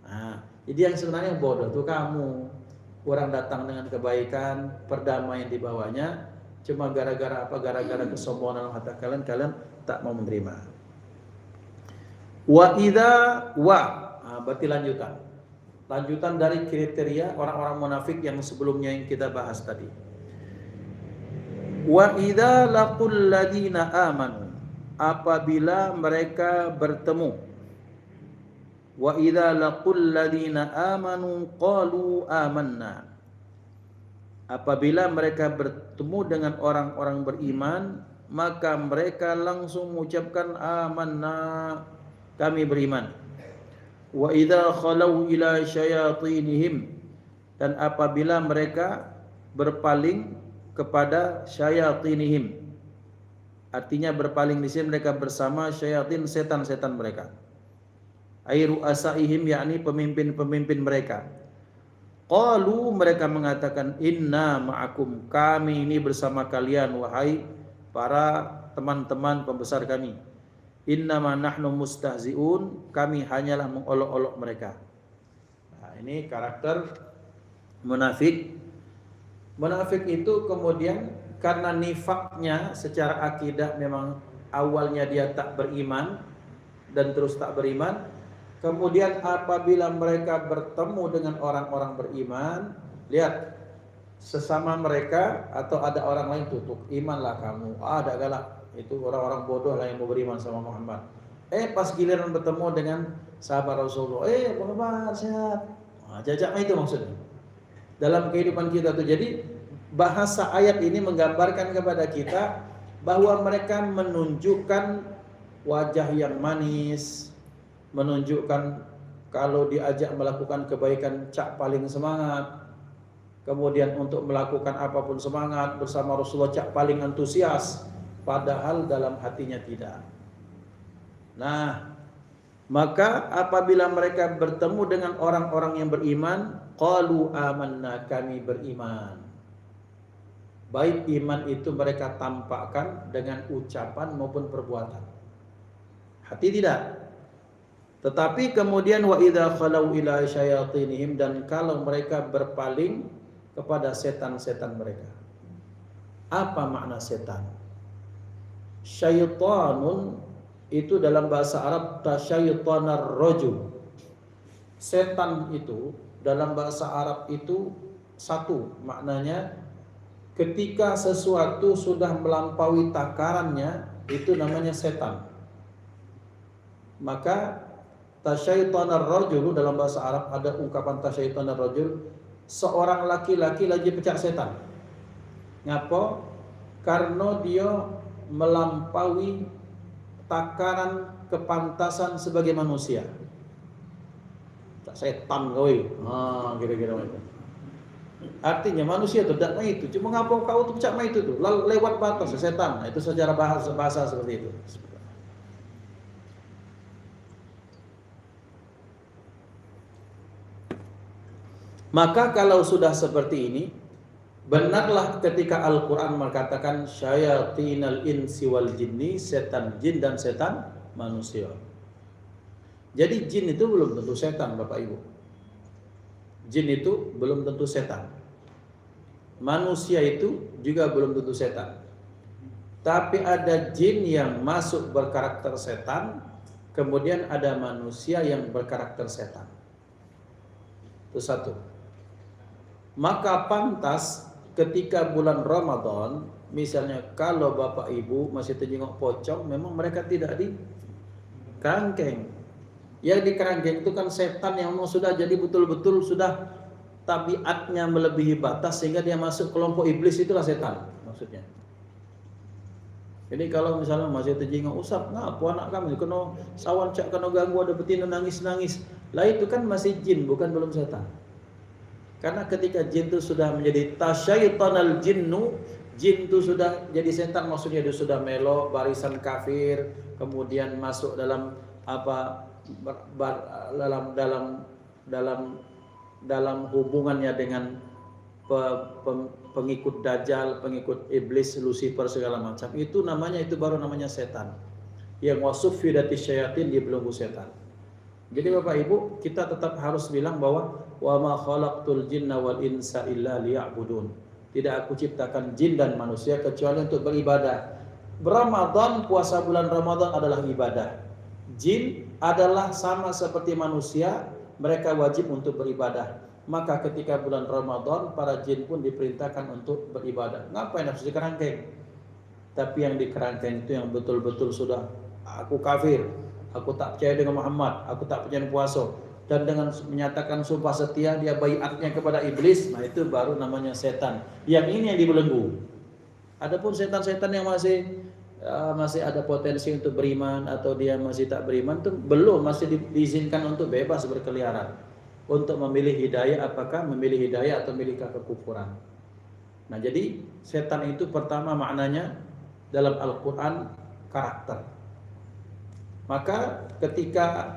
Nah, jadi yang sebenarnya bodoh tuh kamu. Orang datang dengan kebaikan, perdamaian dibawanya, cuma gara-gara apa? Gara-gara kesombongan dalam hati kalian, kalian tak mau menerima. Berarti lanjutan dari kriteria orang-orang munafik yang sebelumnya yang kita bahas tadi. Wa idza laqul ladina amanu, apabila mereka bertemu. Wa idza laqul ladina amanu qalu amanna, apabila mereka bertemu dengan orang-orang beriman, maka mereka langsung mengucapkan amanna, kami beriman. Wa idza khalau ila syayatinihim, dan apabila mereka berpaling kepada syayatinihim, artinya berpaling di sini mereka bersama syayatin, setan-setan mereka. Airu asaihim, yakni pemimpin-pemimpin mereka. Qalu, mereka mengatakan, inna ma'akum, kami ini bersama kalian wahai para teman-teman pembesar kami. Innama nahnu mustahzi'un, kami hanyalah mengolok-olok mereka. Nah, ini karakter munafik. Munafik itu kemudian karena nifaknya secara akidah memang awalnya dia tak beriman dan terus tak beriman. Kemudian apabila mereka bertemu dengan orang-orang beriman, lihat sesama mereka atau ada orang lain tutup, imanlah kamu, ada galak, itu orang-orang bodoh lah yang mau beriman sama Muhammad. Pas giliran bertemu dengan sahabat Rasulullah, apa kabar, sehat, jajak itu maksudnya dalam kehidupan kita tuh. Jadi bahasa ayat ini menggambarkan kepada kita bahwa mereka menunjukkan wajah yang manis, menunjukkan kalau diajak melakukan kebaikan cak paling semangat, kemudian untuk melakukan apapun semangat bersama Rasulullah cak paling antusias, padahal dalam hatinya tidak. Nah, maka apabila mereka bertemu dengan orang-orang yang beriman, qalu amanna, kami beriman. Baik iman itu mereka tampakkan dengan ucapan maupun perbuatan, hati tidak. Tetapi kemudian wa idza khalau ila syayatinihim, dan kalau mereka berpaling kepada setan-setan mereka. Apa makna setan? Syaitanun itu dalam bahasa Arab tasyaitanar rajul. Setan itu dalam bahasa Arab itu satu, maknanya ketika sesuatu sudah melampaui takarannya, itu namanya setan. Maka tasyaitanar rajul dalam bahasa Arab ada ungkapan tasyaitanar rajul, seorang laki-laki lagi pecah setan. Ngapa? Karena dia melampaui takaran kepantasan sebagai manusia. Tak setan kowe. Kira-kira macam. Artinya manusia itu tidak itu. Cuma ngapa kau tuh pecah itu tuh lewat batas setan. Nah, itu secara bahasa seperti itu. Maka kalau sudah seperti ini, benarlah ketika Al-Quran mengatakan syayatinal insi wal jinni, setan jin dan setan manusia. Jadi jin itu belum tentu setan, Bapak Ibu. Jin itu belum tentu setan. Manusia itu juga belum tentu setan. Tapi ada jin yang masuk berkarakter setan, kemudian ada manusia yang berkarakter setan. Itu satu. Maka pantas ketika bulan Ramadan, misalnya kalau Bapak Ibu masih terjenguk pocong, memang mereka tidak di kerangkeng. Yang di kerangkeng itu kan setan yang memang sudah jadi betul-betul sudah tabiatnya melebihi batas sehingga dia masuk kelompok iblis, itulah setan maksudnya. Jadi kalau misalnya masih terjenguk usap, ngapa anak kami kena sawan cak kena ganggu ada betina nangis-nangis. Lah itu kan masih jin, bukan belum setan. Karena ketika jin itu sudah menjadi tasyaitanal jinnu, jin itu sudah jadi setan, maksudnya dia sudah melo barisan kafir, kemudian masuk dalam apa dalam hubungannya dengan pengikut Dajjal, pengikut iblis, Lucifer segala macam. Itu baru namanya setan. Yang wasuffidatis syayatin, dia belum setan. Jadi Bapak Ibu, kita tetap harus bilang bahwa wa ma khalaqtul jinna wal insa illa liya'budun. Tidak aku ciptakan jin dan manusia kecuali untuk beribadah. Ramadan, puasa bulan Ramadan adalah ibadah. Jin adalah sama seperti manusia, mereka wajib untuk beribadah. Maka ketika bulan Ramadan, para jin pun diperintahkan untuk beribadah. Ngapain harus dikerangkeng? Tapi yang dikerangkeng itu yang betul-betul sudah aku kafir, aku tak percaya dengan Muhammad, aku tak percaya dengan puasa, dan dengan menyatakan sumpah setia dia baiatnya kepada iblis, nah itu baru namanya setan. Yang ini yang dibelenggu. Adapun setan-setan yang masih ada potensi untuk beriman atau dia masih tak beriman, itu belum, masih diizinkan untuk bebas berkeliaran, untuk memilih hidayah, apakah memilih hidayah atau memilih kekufuran. Nah jadi setan itu pertama maknanya dalam Al-Quran karakter. Maka ketika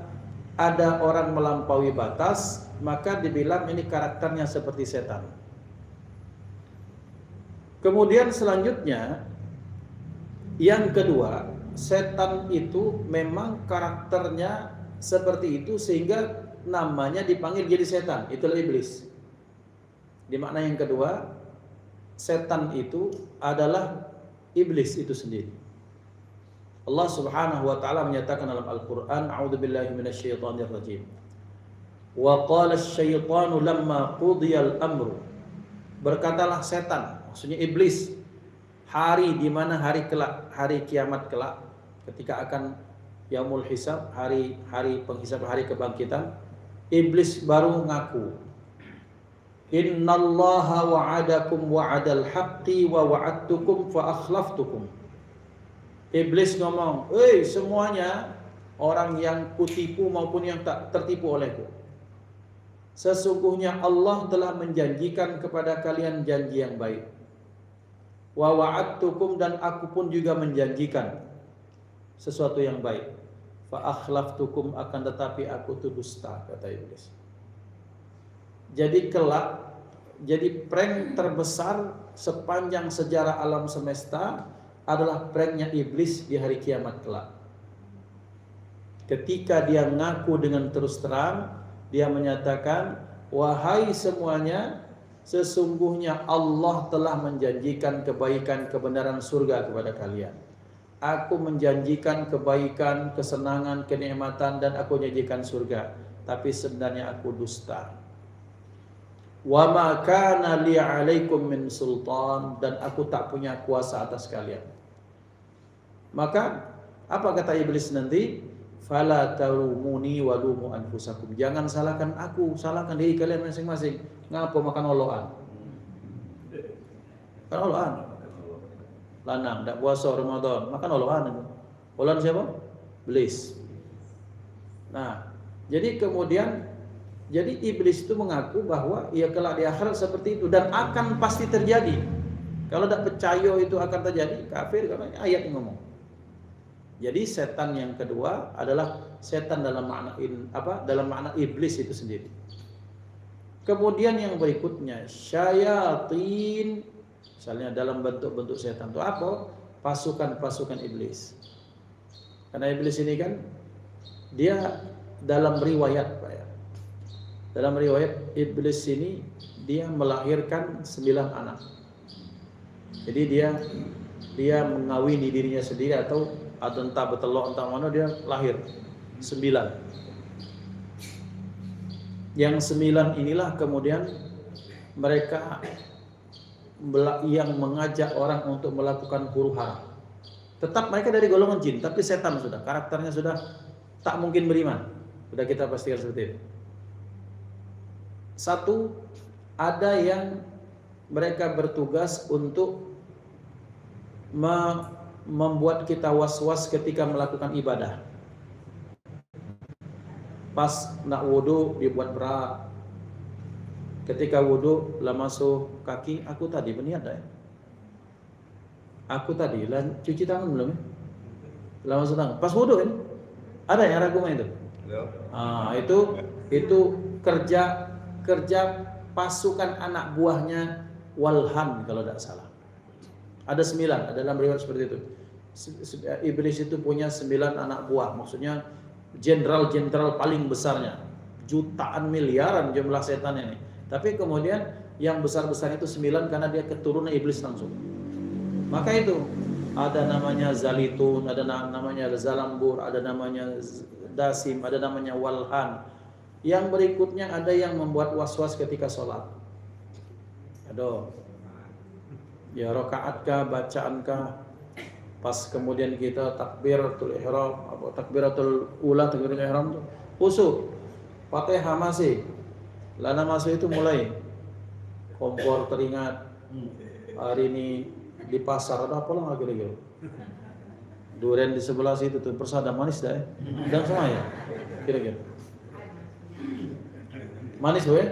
ada orang melampaui batas, maka dibilang ini karakternya seperti setan. Kemudian selanjutnya, yang kedua, setan itu memang karakternya seperti itu sehingga namanya dipanggil jadi setan, itulah iblis. Di makna yang kedua, setan itu adalah iblis itu sendiri. Allah Subhanahu wa taala menyatakan dalam Al-Qur'an, a'udzubillahi minasyaitonir rajim. Wa qala asy-syaitanu lamma qudiyal amru. Berkatalah setan, maksudnya iblis, hari di mana hari kelak, hari kiamat kelak, ketika akan yaumul hisab, hari penghisab, hari kebangkitan, iblis baru ngaku, innallaha wa'adakum wa'adal haqqi wa wa'adtukum fa akhlaftukum. Iblis ngomong, semuanya orang yang kutipu maupun yang tak tertipu olehku, sesungguhnya Allah telah menjanjikan kepada kalian janji yang baik. Wa wa'adtukum, dan aku pun juga menjanjikan sesuatu yang baik. Fa akhlaftukum, akan tetapi aku itu dusta, kata iblis. Jadi kelak, jadi prank terbesar sepanjang sejarah alam semesta adalah pranknya iblis di hari kiamat kelak. Ketika dia ngaku dengan terus terang, dia menyatakan, wahai semuanya, sesungguhnya Allah telah menjanjikan kebaikan, kebenaran, surga kepada kalian. Aku menjanjikan kebaikan, kesenangan, kenikmatan, dan aku janjikan surga. Tapi sebenarnya aku dusta. Wa ma kana li 'alaikum min sultan, dan aku tak punya kuasa atas kalian. Maka apa kata iblis nanti? Fala tarumuni walumu anfusakum. Jangan salahkan aku, salahkan diri kalian masing-masing. Ngapa makan oloan? Makan oloan. Lanang, tidak puasa Ramadan, makan oloan itu. Oloan siapa? Iblis. Nah, jadi kemudian iblis itu mengaku bahwa ia kelak di akhirat seperti itu dan akan pasti terjadi. Kalau tidak percaya itu akan terjadi, kafir, karena ayat yang ngomong. Jadi setan yang kedua adalah setan dalam makna iblis itu sendiri. Kemudian yang berikutnya syayatin, misalnya dalam bentuk-bentuk setan itu apa? Pasukan-pasukan iblis. Karena iblis ini kan dia dalam riwayat, Pak ya. Dalam riwayat iblis ini dia melahirkan 9 anak. Jadi dia mengawini dirinya sendiri atau entah betelok entah mana dia lahir 9. Yang 9 inilah kemudian mereka yang mengajak orang untuk melakukan huru hara. Tetap mereka dari golongan jin, tapi setan sudah, karakternya sudah tak mungkin beriman. Sudah kita pastikan seperti itu. Satu, ada yang mereka bertugas untuk membuat kita was-was ketika melakukan ibadah. Pas nak wudu dibuat berat. Ketika wudu lah masuk kaki, aku tadi berniat dah. Aku tadi lah cuci tangan belum ya? Lah masuk tangan. Pas wudu kan? Ada yang ragu main itu? Itu kerja pasukan anak buahnya Walhan kalau tidak salah. Ada 9, ada dalam riwayat seperti itu. Iblis itu punya 9 anak buah, maksudnya jenderal-jenderal paling besarnya, jutaan miliaran jumlah setan ini. Tapi kemudian yang besar-besar itu 9 karena dia keturunan iblis langsung. Maka itu ada namanya Zalitun, ada namanya Zalambur, ada namanya Dasim, ada namanya Walhan. Yang berikutnya ada yang membuat was-was ketika sholat. Aduh, ya rakaatkah, bacaankah, pas kemudian kita takbiratul ihram, takbiratul ula, takbiratul ihram itu khusyuk, Fatihah masih, lana masuk itu mulai kompor teringat. Hari ini di pasar ada apa lah kira-kira? Durian di sebelah situ tuh persada manis dah, dan semua ya, kira-kira. Manis boy,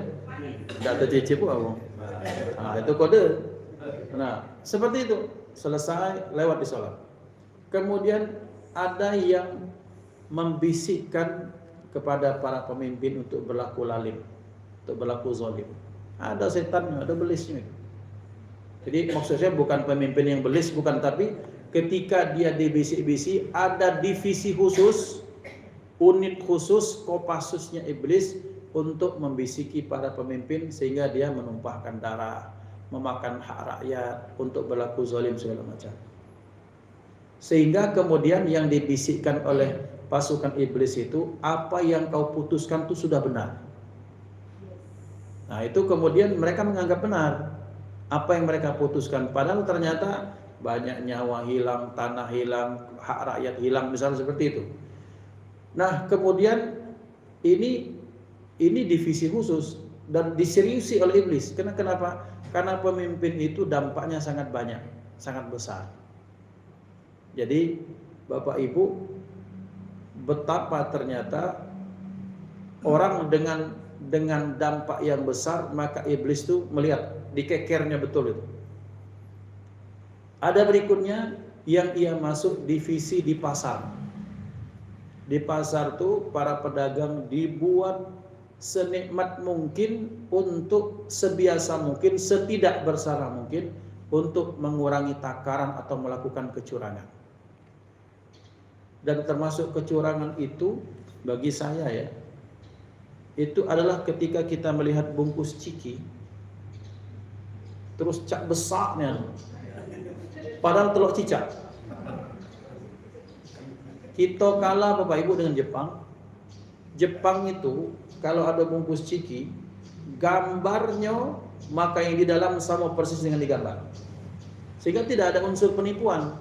tidak ada cicip apa? Nah, itu kode. Nah, seperti itu. Selesai, lewat di sholat. Kemudian ada yang membisikkan kepada para pemimpin untuk berlaku lalim, untuk berlaku zalim. Ada setannya, ada belisnya. Jadi maksudnya bukan pemimpin yang belis, bukan, tapi ketika dia dibisik-bisik, ada divisi khusus, unit khusus, kopassusnya iblis untuk membisiki para pemimpin sehingga dia menumpahkan darah, memakan hak rakyat, untuk berlaku zalim segala macam. Sehingga kemudian yang dibisikkan oleh pasukan iblis itu, apa yang kau putuskan itu sudah benar. Nah itu kemudian mereka menganggap benar apa yang mereka putuskan, padahal ternyata banyak nyawa hilang, tanah hilang, hak rakyat hilang, misalnya seperti itu. Nah kemudian ini divisi khusus dan diseriusi oleh iblis. Kenapa? Karena pemimpin itu dampaknya sangat banyak, sangat besar. Jadi Bapak Ibu, betapa ternyata orang dengan dampak yang besar, maka iblis itu melihat dikekernya betul itu. Ada berikutnya yang ia masuk divisi di pasar. Di pasar tuh para pedagang dibuat senikmat mungkin, untuk sebiasa mungkin, setidak bersalah mungkin, untuk mengurangi takaran atau melakukan kecurangan. Dan termasuk kecurangan itu bagi saya ya, itu adalah ketika kita melihat bungkus ciki terus cak besarnya, padahal telur cicak. Kita kalah Bapak Ibu dengan Jepang. Jepang itu kalau ada bungkus ciki, gambarnya maka yang di dalam sama persis dengan digambar, sehingga tidak ada unsur penipuan.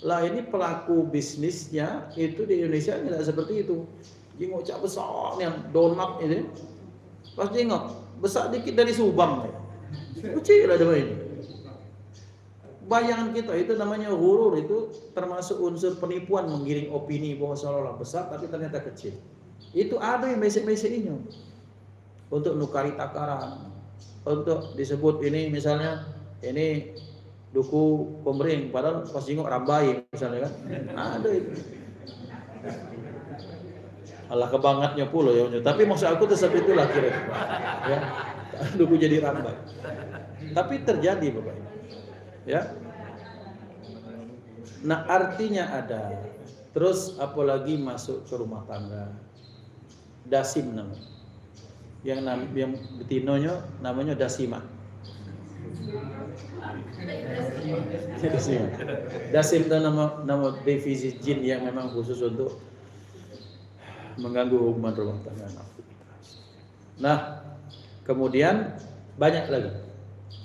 Lah ini pelaku bisnisnya itu di Indonesia tidak seperti itu. Jenguk cak besar yang donat ini, Pas jengok, besar dikit dari Subang. Kecil ada ini. Bayangan kita itu namanya ghurur, itu termasuk unsur penipuan, menggiring opini bahwa seolah-olah besar tapi ternyata kecil. Itu ada yang basic-basicnya untuk nukari takaran, untuk disebut ini misalnya ini duku komering, padahal pas jengok rambai misalnya kan, ada itu. Allah kebangatnya pula ya, tapi maksud aku tetap itulah kira ya, duku jadi rambai. Tapi terjadi Bapak. Ya. Nah, artinya ada. Terus apalagi masuk ke rumah tangga. Dasim namanya. Yang betinonya namanya Dasima. Dasim itu nama divisi jin yang memang khusus untuk mengganggu hubungan rumah tangga. Nah, kemudian banyak lagi.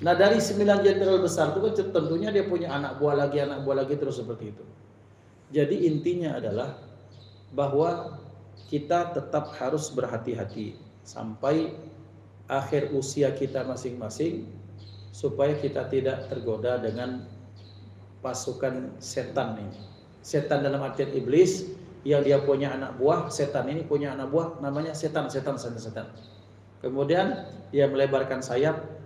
Nah, dari 9 jenderal besar itu kan tentunya dia punya anak buah lagi terus seperti itu. Jadi intinya adalah bahwa kita tetap harus berhati-hati sampai akhir usia kita masing-masing supaya kita tidak tergoda dengan pasukan setan ini. Setan dalam artian iblis yang dia punya anak buah, setan ini punya anak buah namanya setan. Kemudian dia melebarkan sayap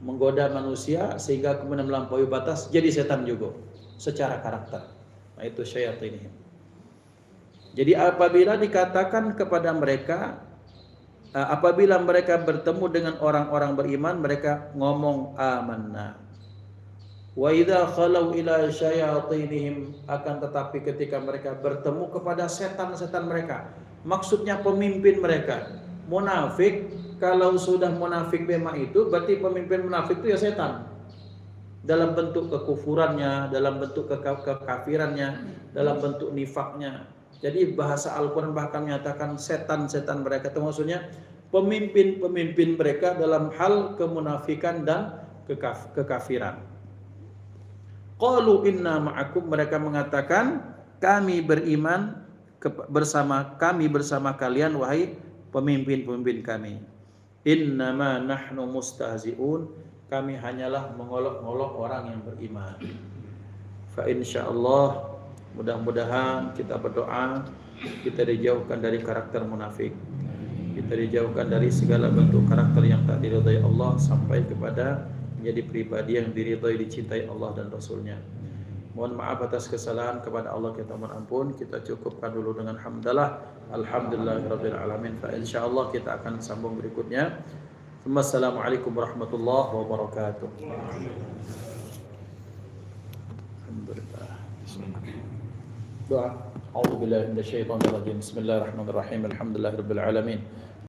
menggoda manusia sehingga kemudian melampaui batas jadi setan juga secara karakter. Nah, itu syaitan ini. Jadi apabila dikatakan kepada mereka, apabila mereka bertemu dengan orang-orang beriman, mereka ngomong amanna. Wa idza khalau ila syayatinihim, akan tetapi ketika mereka bertemu kepada setan-setan mereka, maksudnya pemimpin mereka, munafik. Kalau sudah munafik memang itu, berarti pemimpin munafik itu ya setan. Dalam bentuk kekufurannya, dalam bentuk kekafirannya, dalam bentuk nifaknya. Jadi bahasa Al-Quran bahkan menyatakan setan-setan mereka itu maksudnya pemimpin-pemimpin mereka dalam hal kemunafikan dan kekafiran. Qalu inna ma'akum, mereka mengatakan kami beriman bersama kalian wahai pemimpin-pemimpin kami. Innama nahnu mustahzi'un, kami hanyalah mengolok-olok orang yang beriman. Fa insyaallah, mudah-mudahan kita berdoa kita dijauhkan dari karakter munafik, kita dijauhkan dari segala bentuk karakter yang tak diridhai Allah sampai kepada menjadi pribadi yang diridhai, dicintai Allah dan Rasulnya. Mohon maaf atas kesalahan, kepada Allah kita mohon ampun. Kita cukupkan dulu dengan hamdalah. Alhamdulillahirabbil alamin. Fa insyaallah kita akan sambung berikutnya. Wassalamualaikum warahmatullahi wabarakatuh. Alhamdulillah. Doa. A'udzubillahi minasyaitonir rajim. Bismillahirrahmanirrahim. Alhamdulillahirabbil alamin.